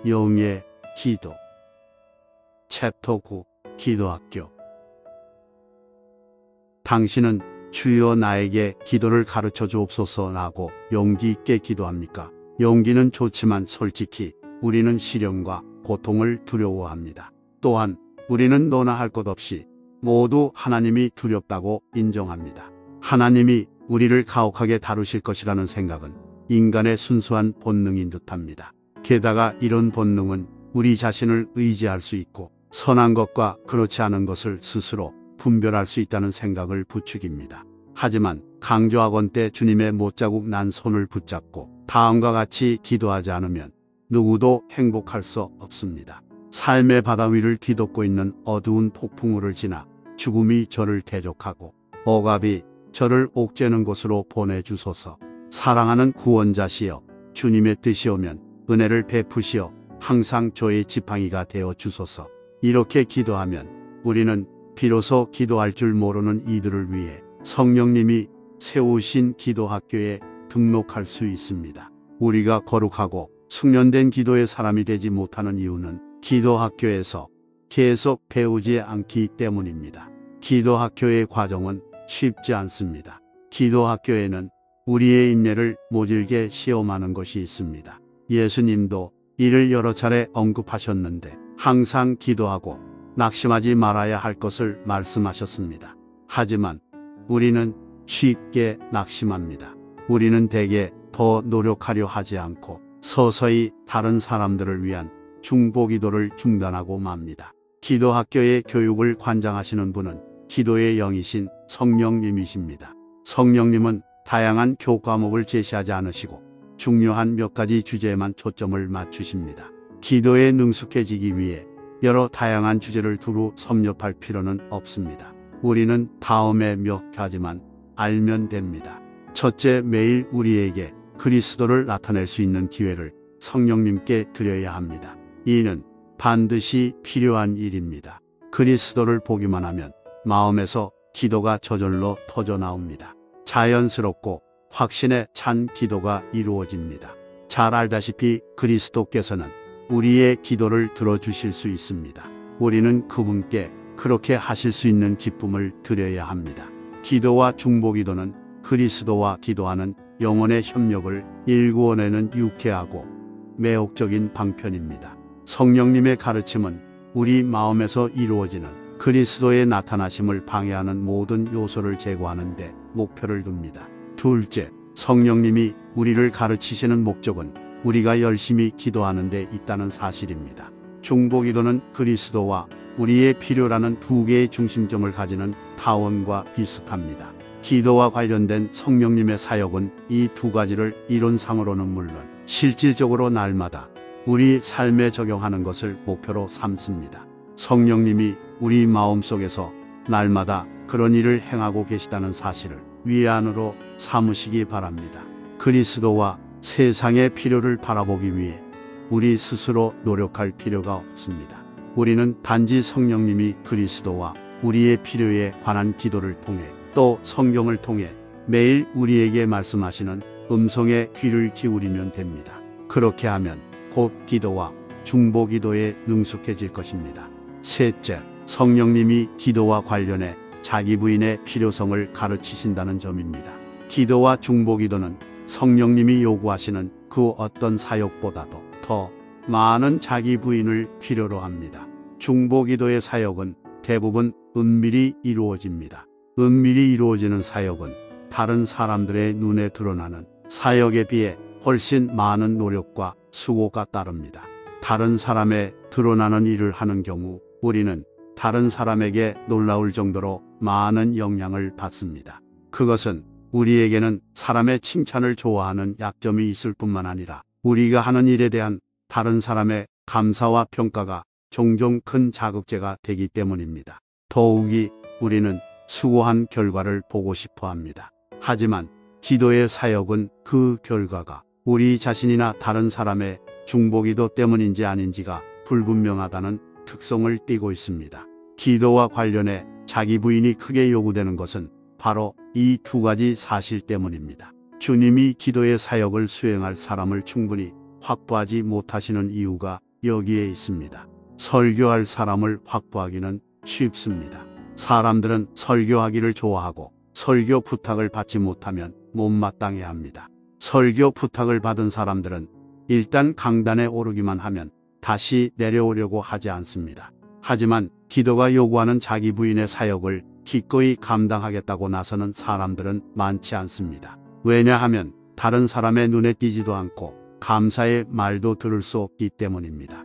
영의 기도. 챕터 9. 기도학교. 당신은 주여 나에게 기도를 가르쳐 주옵소서라고 용기 있게 기도합니까? 용기는 좋지만 솔직히 우리는 시련과 고통을 두려워합니다. 또한 우리는 너나 할 것 없이 모두 하나님이 두렵다고 인정합니다. 하나님이 우리를 가혹하게 다루실 것이라는 생각은 인간의 순수한 본능인 듯합니다. 게다가 이런 본능은 우리 자신을 의지할 수 있고 선한 것과 그렇지 않은 것을 스스로 분별할 수 있다는 생각을 부추깁니다. 하지만 강조학원 때 주님의 못자국 난 손을 붙잡고 다음과 같이 기도하지 않으면 누구도 행복할 수 없습니다. 삶의 바다 위를 뒤덮고 있는 어두운 폭풍우를 지나 죽음이 저를 대적하고 억압이 저를 옥죄는 곳으로 보내주소서. 사랑하는 구원자시여, 주님의 뜻이 오면 은혜를 베푸시어 항상 저의 지팡이가 되어 주소서. 이렇게 기도하면 우리는 비로소 기도할 줄 모르는 이들을 위해 성령님이 세우신 기도학교에 등록할 수 있습니다. 우리가 거룩하고 숙련된 기도의 사람이 되지 못하는 이유는 기도학교에서 계속 배우지 않기 때문입니다. 기도학교의 과정은 쉽지 않습니다. 기도학교에는 우리의 인내를 모질게 시험하는 것이 있습니다. 예수님도 이를 여러 차례 언급하셨는데 항상 기도하고 낙심하지 말아야 할 것을 말씀하셨습니다. 하지만 우리는 쉽게 낙심합니다. 우리는 대개 더 노력하려 하지 않고 서서히 다른 사람들을 위한 중보기도를 중단하고 맙니다. 기도학교의 교육을 관장하시는 분은 기도의 영이신 성령님이십니다. 성령님은 다양한 교과목을 제시하지 않으시고 중요한 몇 가지 주제에만 초점을 맞추십니다. 기도에 능숙해지기 위해 여러 다양한 주제를 두루 섭렵할 필요는 없습니다. 우리는 다음에 몇 가지만 알면 됩니다. 첫째, 매일 우리에게 그리스도를 나타낼 수 있는 기회를 성령님께 드려야 합니다. 이는 반드시 필요한 일입니다. 그리스도를 보기만 하면 마음에서 기도가 저절로 터져 나옵니다. 자연스럽고 확신에 찬 기도가 이루어집니다. 잘 알다시피 그리스도께서는 우리의 기도를 들어주실 수 있습니다. 우리는 그분께 그렇게 하실 수 있는 기쁨을 드려야 합니다. 기도와 중보기도는 그리스도와 기도하는 영혼의 협력을 일구어내는 유쾌하고 매혹적인 방편입니다. 성령님의 가르침은 우리 마음에서 이루어지는 그리스도의 나타나심을 방해하는 모든 요소를 제거하는 데 목표를 둡니다. 둘째, 성령님이 우리를 가르치시는 목적은 우리가 열심히 기도하는 데 있다는 사실입니다. 중보기도는 그리스도와 우리의 필요라는 두 개의 중심점을 가지는 타원과 비슷합니다. 기도와 관련된 성령님의 사역은 이 두 가지를 이론상으로는 물론 실질적으로 날마다 우리 삶에 적용하는 것을 목표로 삼습니다. 성령님이 우리 마음속에서 날마다 그런 일을 행하고 계시다는 사실을 위안으로 삼으시기 바랍니다. 그리스도와 세상의 필요를 바라보기 위해 우리 스스로 노력할 필요가 없습니다. 우리는 단지 성령님이 그리스도와 우리의 필요에 관한 기도를 통해 또 성경을 통해 매일 우리에게 말씀하시는 음성에 귀를 기울이면 됩니다. 그렇게 하면 곧 기도와 중보기도에 능숙해질 것입니다. 셋째, 성령님이 기도와 관련해 자기 부인의 필요성을 가르치신다는 점입니다. 기도와 중보기도는 성령님이 요구하시는 그 어떤 사역보다도 더 많은 자기 부인을 필요로 합니다. 중보기도의 사역은 대부분 은밀히 이루어집니다. 은밀히 이루어지는 사역은 다른 사람들의 눈에 드러나는 사역에 비해 훨씬 많은 노력과 수고가 따릅니다. 다른 사람의 드러나는 일을 하는 경우 우리는 다른 사람에게 놀라울 정도로 많은 영향을 받습니다. 그것은 우리에게는 사람의 칭찬을 좋아하는 약점이 있을 뿐만 아니라 우리가 하는 일에 대한 다른 사람의 감사와 평가가 종종 큰 자극제가 되기 때문입니다. 더욱이 우리는 수고한 결과를 보고 싶어 합니다. 하지만 기도의 사역은 그 결과가 우리 자신이나 다른 사람의 중보기도 때문인지 아닌지가 불분명하다는 특성을 띠고 있습니다. 기도와 관련해 자기 부인이 크게 요구되는 것은 바로 이 두 가지 사실 때문입니다. 주님이 기도의 사역을 수행할 사람을 충분히 확보하지 못하시는 이유가 여기에 있습니다. 설교할 사람을 확보하기는 쉽습니다. 사람들은 설교하기를 좋아하고 설교 부탁을 받지 못하면 못마땅해 합니다. 설교 부탁을 받은 사람들은 일단 강단에 오르기만 하면 다시 내려오려고 하지 않습니다. 하지만 기도가 요구하는 자기 부인의 사역을 기꺼이 감당하겠다고 나서는 사람들은 많지 않습니다. 왜냐하면 다른 사람의 눈에 띄지도 않고 감사의 말도 들을 수 없기 때문입니다.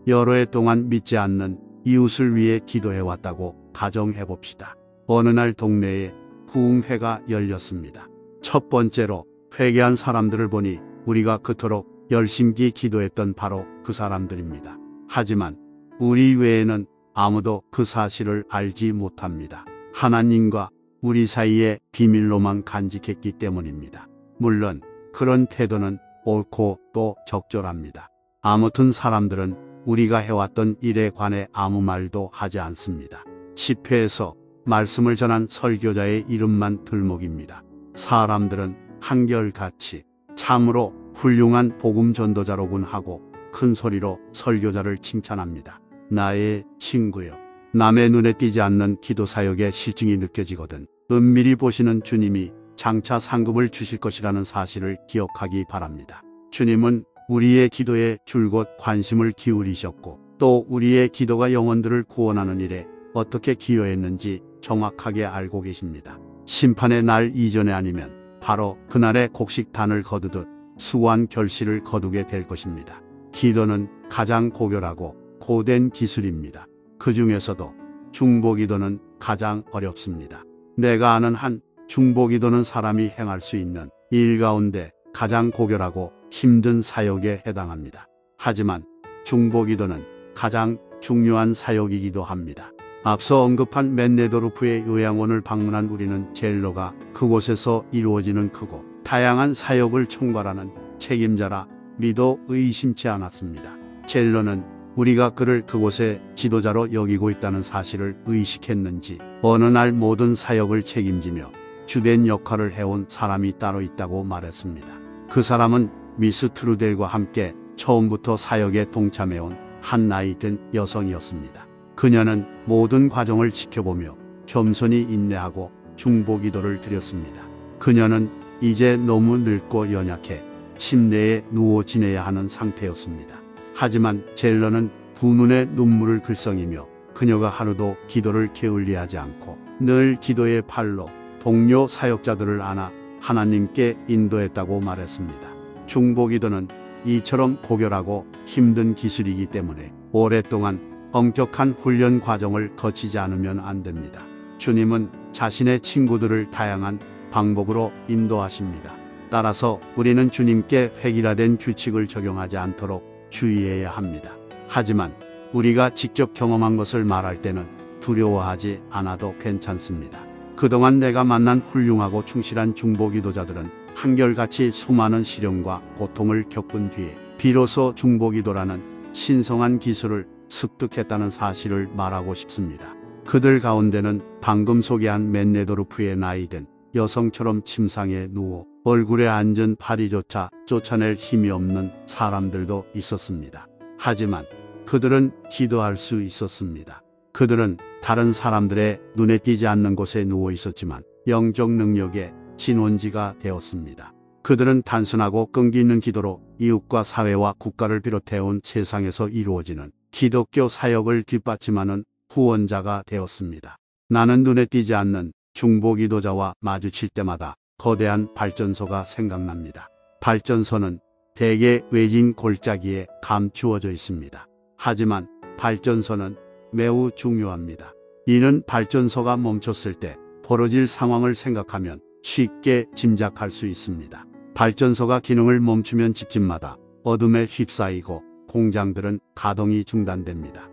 여러 해 동안 믿지 않는 이웃을 위해 기도해왔다고 가정해봅시다. 어느 날 동네에 부흥회가 열렸습니다. 첫 번째로 회개한 사람들을 보니 우리가 그토록 열심히 기도했던 바로 그 사람들입니다. 하지만 우리 외에는 아무도 그 사실을 알지 못합니다. 하나님과 우리 사이에 비밀로만 간직했기 때문입니다. 물론 그런 태도는 옳고 또 적절합니다. 아무튼 사람들은 우리가 해왔던 일에 관해 아무 말도 하지 않습니다. 집회에서 말씀을 전한 설교자의 이름만 들먹입니다. 사람들은 한결같이 참으로 훌륭한 복음 전도자로군 하고 큰 소리로 설교자를 칭찬합니다. 나의 친구여, 남의 눈에 띄지 않는 기도 사역의 실증이 느껴지거든 은밀히 보시는 주님이 장차 상급을 주실 것이라는 사실을 기억하기 바랍니다. 주님은 우리의 기도에 줄곧 관심을 기울이셨고 또 우리의 기도가 영혼들을 구원하는 일에 어떻게 기여했는지 정확하게 알고 계십니다. 심판의 날 이전에 아니면 바로 그날의 곡식단을 거두듯 수고한 결실을 거두게 될 것입니다. 기도는 가장 고결하고 고된 기술입니다. 그 중에서도 중보기도는 가장 어렵습니다. 내가 아는 한 중보기도는 사람이 행할 수 있는 일 가운데 가장 고결하고 힘든 사역에 해당합니다. 하지만 중보기도는 가장 중요한 사역이기도 합니다. 앞서 언급한 맨네도르프의 요양원을 방문한 우리는 젤로가 그곳에서 이루어지는 크고 다양한 사역을 총괄하는 책임자라 미도 의심치 않았습니다. 젤로는 우리가 그를 그곳의 지도자로 여기고 있다는 사실을 의식했는지 어느 날 모든 사역을 책임지며 주된 역할을 해온 사람이 따로 있다고 말했습니다. 그 사람은 미스 트루델과 함께 처음부터 사역에 동참해온 한 나이 든 여성이었습니다. 그녀는 모든 과정을 지켜보며 겸손히 인내하고 중보기도를 드렸습니다. 그녀는 이제 너무 늙고 연약해 침대에 누워 지내야 하는 상태였습니다. 하지만 젤러는 두 눈에 눈물을 글썽이며 그녀가 하루도 기도를 게을리하지 않고 늘 기도의 팔로 동료 사역자들을 안아 하나님께 인도했다고 말했습니다. 중보기도는 이처럼 고결하고 힘든 기술이기 때문에 오랫동안 엄격한 훈련 과정을 거치지 않으면 안 됩니다. 주님은 자신의 친구들을 다양한 방법으로 인도하십니다. 따라서 우리는 주님께 획일화된 규칙을 적용하지 않도록 주의해야 합니다. 하지만 우리가 직접 경험한 것을 말할 때는 두려워하지 않아도 괜찮습니다. 그동안 내가 만난 훌륭하고 충실한 중보기도자들은 한결같이 수많은 시련과 고통을 겪은 뒤에 비로소 중보기도라는 신성한 기술을 습득했다는 사실을 말하고 싶습니다. 그들 가운데는 방금 소개한 맨네도르프의 나이든 여성처럼 침상에 누워 얼굴에 앉은 파리조차 쫓아낼 힘이 없는 사람들도 있었습니다. 하지만 그들은 기도할 수 있었습니다. 그들은 다른 사람들의 눈에 띄지 않는 곳에 누워 있었지만 영적 능력의 진원지가 되었습니다. 그들은 단순하고 끈기 있는 기도로 이웃과 사회와 국가를 비롯해온 세상에서 이루어지는 기독교 사역을 뒷받침하는 후원자가 되었습니다. 나는 눈에 띄지 않는 중보기도자와 마주칠 때마다 거대한 발전소가 생각납니다. 발전소는 대개 외진 골짜기에 감추어져 있습니다. 하지만 발전소는 매우 중요합니다. 이는 발전소가 멈췄을 때 벌어질 상황을 생각하면 쉽게 짐작할 수 있습니다. 발전소가 기능을 멈추면 집집마다 어둠에 휩싸이고 공장들은 가동이 중단됩니다.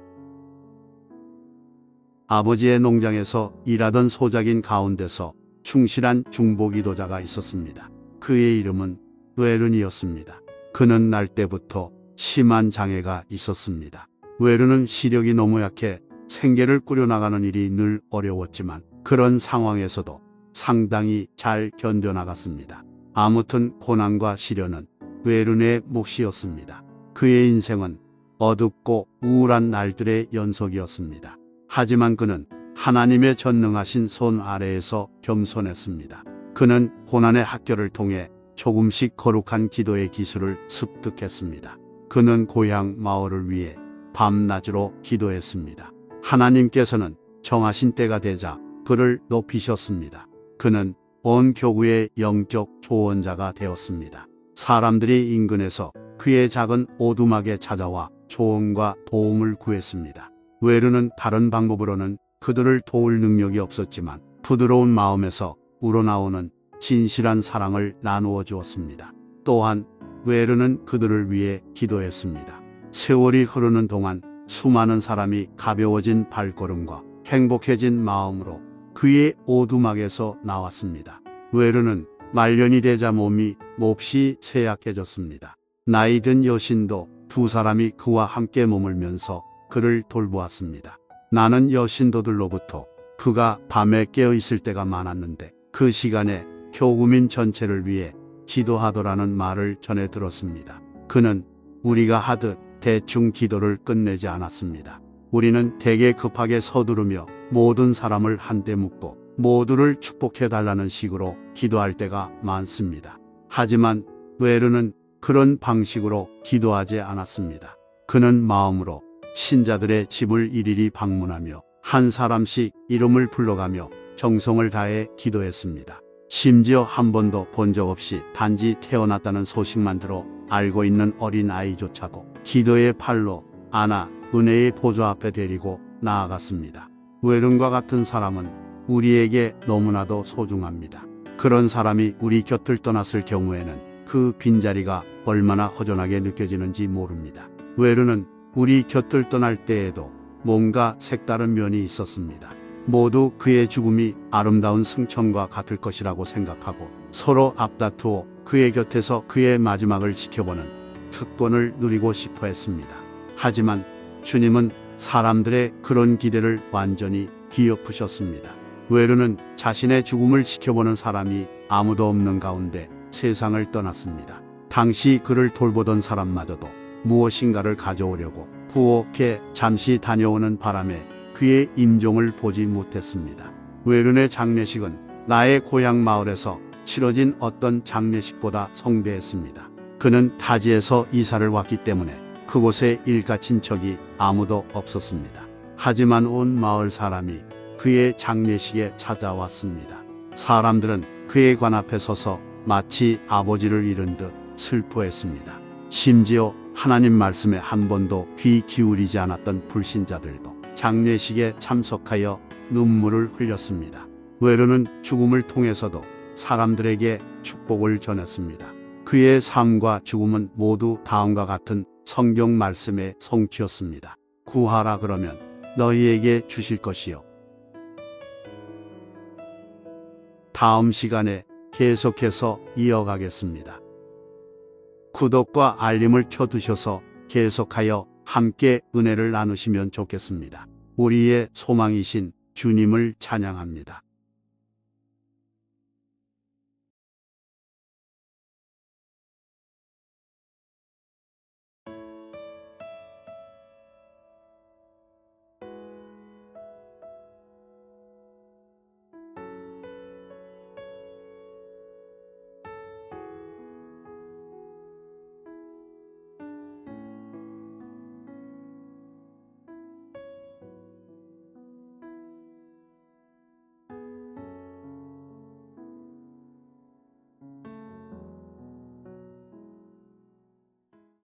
아버지의 농장에서 일하던 소작인 가운데서 충실한 중보기도자가 있었습니다. 그의 이름은 웨른이었습니다. 그는 날 때부터 심한 장애가 있었습니다. 웨른은 시력이 너무 약해 생계를 꾸려나가는 일이 늘 어려웠지만 그런 상황에서도 상당히 잘 견뎌나갔습니다. 아무튼 고난과 시련은 외른의 몫이었습니다. 그의 인생은 어둡고 우울한 날들의 연속이었습니다. 하지만 그는 하나님의 전능하신 손 아래에서 겸손했습니다. 그는 고난의 학교를 통해 조금씩 거룩한 기도의 기술을 습득했습니다. 그는 고향 마을을 위해 밤낮으로 기도했습니다. 하나님께서는 정하신 때가 되자 그를 높이셨습니다. 그는 온 교구의 영적 조언자가 되었습니다. 사람들이 인근에서 그의 작은 오두막에 찾아와 조언과 도움을 구했습니다. 외르는 다른 방법으로는 그들을 도울 능력이 없었지만 부드러운 마음에서 우러나오는 진실한 사랑을 나누어 주었습니다. 또한 외르는 그들을 위해 기도했습니다. 세월이 흐르는 동안 수많은 사람이 가벼워진 발걸음과 행복해진 마음으로 그의 오두막에서 나왔습니다. 외르는 말년이 되자 몸이 몹시 쇠약해졌습니다. 나이 든 여신도 두 사람이 그와 함께 머물면서 그를 돌보았습니다. 나는 여신도들로부터 그가 밤에 깨어 있을 때가 많았는데 그 시간에 교구민 전체를 위해 기도하더라는 말을 전해 들었습니다. 그는 우리가 하듯 대충 기도를 끝내지 않았습니다. 우리는 되게 급하게 서두르며 모든 사람을 한데 묶고 모두를 축복해달라는 식으로 기도할 때가 많습니다. 하지만 외르는 그런 방식으로 기도하지 않았습니다. 그는 마음으로 신자들의 집을 일일이 방문하며 한 사람씩 이름을 불러가며 정성을 다해 기도했습니다. 심지어 한 번도 본 적 없이 단지 태어났다는 소식만 들어 알고 있는 어린 아이조차도 기도의 팔로 안아 은혜의 보좌 앞에 데리고 나아갔습니다. 외른과 같은 사람은 우리에게 너무나도 소중합니다. 그런 사람이 우리 곁을 떠났을 경우에는 그 빈자리가 얼마나 허전하게 느껴지는지 모릅니다. 외르는 우리 곁을 떠날 때에도 뭔가 색다른 면이 있었습니다. 모두 그의 죽음이 아름다운 승천과 같을 것이라고 생각하고 서로 앞다투어 그의 곁에서 그의 마지막을 지켜보는 특권을 누리고 싶어 했습니다. 하지만 주님은 사람들의 그런 기대를 완전히 뒤엎으셨습니다. 외르는 자신의 죽음을 지켜보는 사람이 아무도 없는 가운데 세상을 떠났습니다. 당시 그를 돌보던 사람마저도 무엇인가를 가져오려고 부엌에 잠시 다녀오는 바람에 그의 임종을 보지 못했습니다. 외른의 장례식은 나의 고향 마을에서 치러진 어떤 장례식보다 성대했습니다. 그는 타지에서 이사를 왔기 때문에 그곳에 일가 친척이 아무도 없었습니다. 하지만 온 마을 사람이 그의 장례식에 찾아왔습니다. 사람들은 그의 관 앞에 서서 마치 아버지를 잃은 듯 슬퍼했습니다. 심지어 하나님 말씀에 한 번도 귀 기울이지 않았던 불신자들도 장례식에 참석하여 눈물을 흘렸습니다. 외르는 죽음을 통해서도 사람들에게 축복을 전했습니다. 그의 삶과 죽음은 모두 다음과 같은 성경 말씀의 성취였습니다. 구하라 그러면 너희에게 주실 것이요. 다음 시간에 계속해서 이어가겠습니다. 구독과 알림을 켜두셔서 계속하여 함께 은혜를 나누시면 좋겠습니다. 우리의 소망이신 주님을 찬양합니다.